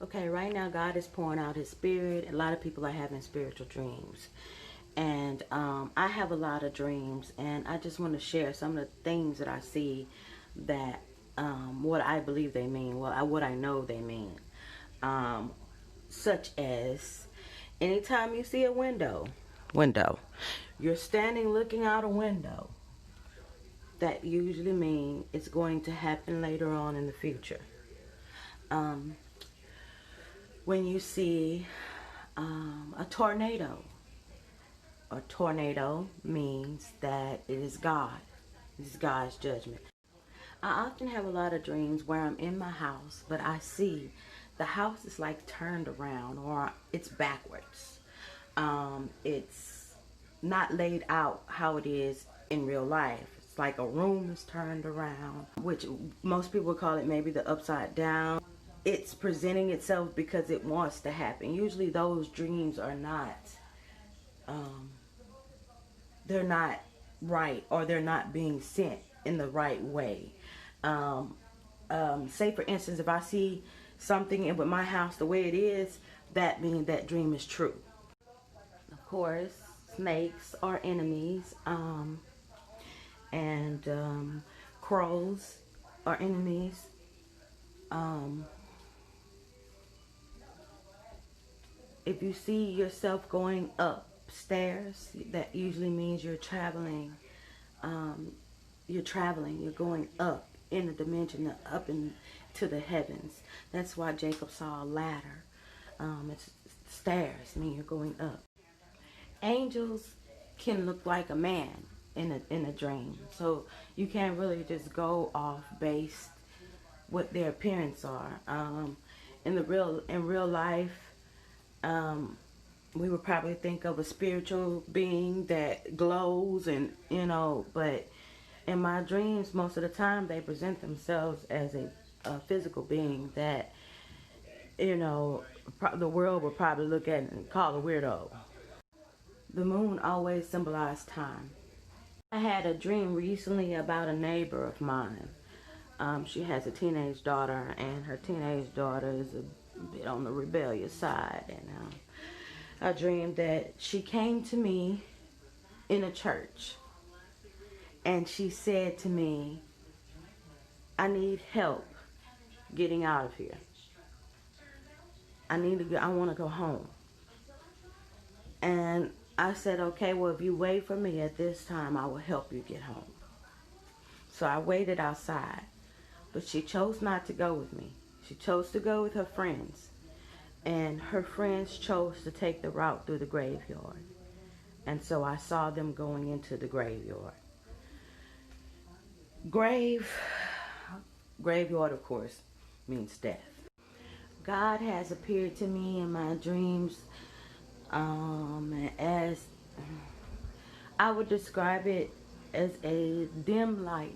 Okay, right now God is pouring out His Spirit. A lot of people are having spiritual dreams. And I have a lot of dreams. And I just want to share some of the things that I see that what I believe they mean. Well, what I know they mean. Um, Such as anytime you see a window, you're standing looking out a window. That usually means it's going to happen later on in the future. Um, when you see a tornado means that it is God. It is God's judgment. I often have a lot of dreams where I'm in my house, but I see the house is like turned around or it's backwards. It's not laid out how it is in real life. It's like a room is turned around, which most people call it maybe the upside down. It's presenting itself because it wants to happen. Usually those dreams are not, um, they're not right, or they're not being sent in the right way. Um, Say for instance, if I see something with my house the way it is, that means that dream is true. Of course, snakes are enemies, and crows are enemies. Um, if you see yourself going upstairs, that usually means you're traveling. Um, you're going up in the dimension, up into the heavens. That's why Jacob saw a ladder. It's stairs, mean you're going up. Angels can look like a man in a dream, so you can't really just go off based what their appearance are. In real life, um, we would probably think of a spiritual being that glows, and but in my dreams, most of the time they present themselves as a physical being that the world would probably look at and call a weirdo. The moon always symbolized time. I had a dream recently about a neighbor of mine. She has a teenage daughter, and her teenage daughter is a bit on the rebellious side. And I dreamed that she came to me in a church, and she said to me, "I need help getting out of here. I want to go home." And I said, "Okay, well, if you wait for me at this time, I will help you get home." So I waited outside, but she chose not to go with me. She chose to go with her friends, and her friends chose to take the route through the graveyard. And so I saw them going into the graveyard. Grave, Graveyard, of course, means death. God has appeared to me in my dreams as, I would describe it as a dim light.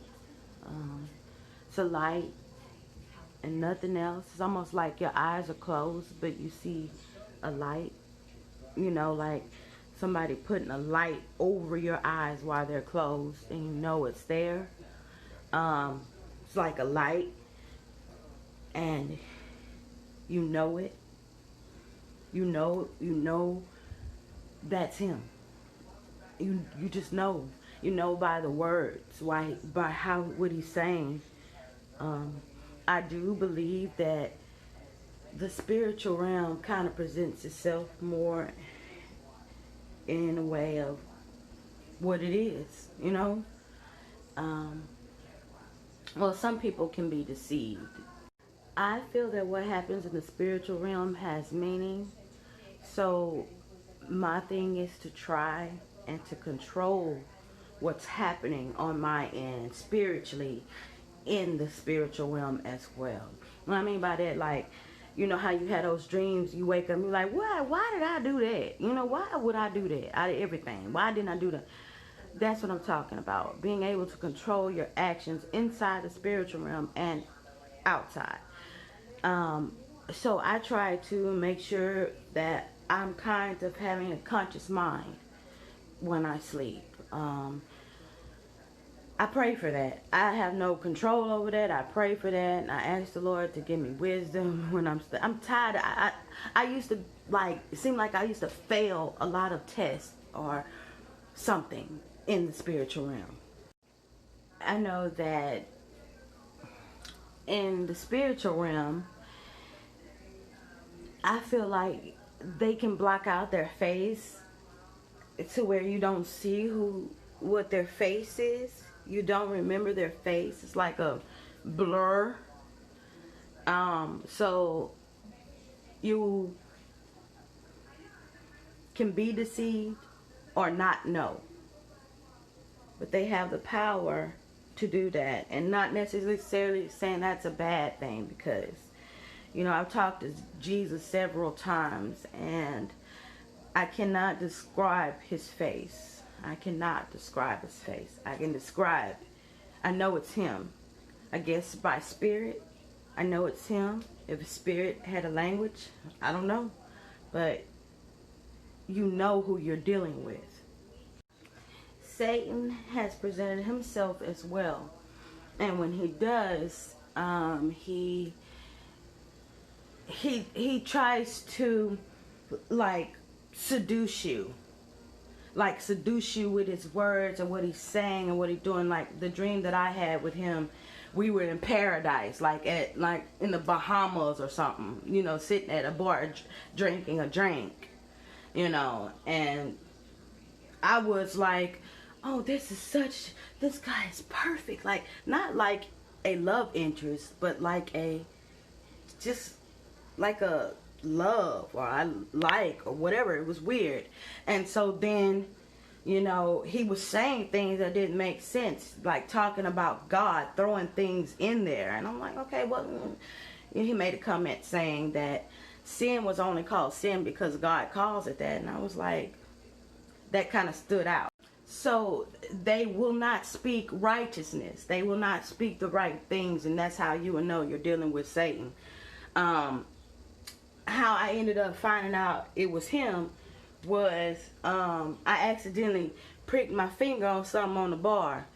It's a light and nothing else. It's almost like your eyes are closed, but you see a light. Like somebody putting a light over your eyes while they're closed, and you know it's there. It's like a light, and you know it. You know that's him. You just know. You know by the words, by how what he's saying. I do believe that the spiritual realm kind of presents itself more in a way of what it is. Um, well, some people can be deceived. I feel that what happens in the spiritual realm has meaning. So my thing is to try and to control what's happening on my end spiritually in the spiritual realm as well. What I mean by that, like, you know how you had those dreams, you wake up and you're like, why did I do that? Why would I do that out of everything? Why didn't I do that? That's what I'm talking about. Being able to control your actions inside the spiritual realm and outside. So I try to make sure that I'm kind of having a conscious mind when I sleep. I pray for that. I have no control over that. I pray for that, and I ask the Lord to give me wisdom when I'm tired. I used to, like, it seemed like I used to fail a lot of tests or something in the spiritual realm. I know that in the spiritual realm, I feel like they can block out their face to where you don't see what their face is. You don't remember their face. It's like a blur. So you can be deceived or not know. But they have the power to do that, and not necessarily saying that's a bad thing, because I've talked to Jesus several times, and I cannot describe his face. I cannot describe his face. I know it's him. I guess by spirit, I know it's him. If a spirit had a language, I don't know. But you know who you're dealing with. Satan has presented himself as well. And when he does, he tries to, like, seduce you with his words and what he's saying and what he's doing. Like the dream that I had with him, we were in paradise, like in the Bahamas or something, sitting at a bar drinking a drink, and I was like, oh, this guy is perfect. Like, not like a love interest, but like just like a love, or I like, or whatever. It was weird. And so then, he was saying things that didn't make sense, like talking about God, throwing things in there. And I'm like, okay, well, he made a comment saying that sin was only called sin because God calls it that. And I was like, that kind of stood out. So they will not speak righteousness. They will not speak the right things, and that's how you will know you're dealing with Satan. How I ended up finding out it was him was I accidentally pricked my finger on something on the bar,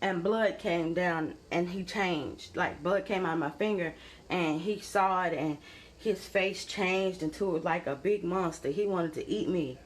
and blood came down, and he changed. Like, blood came out of my finger, and he saw it, and his face changed into like a big monster. He wanted to eat me.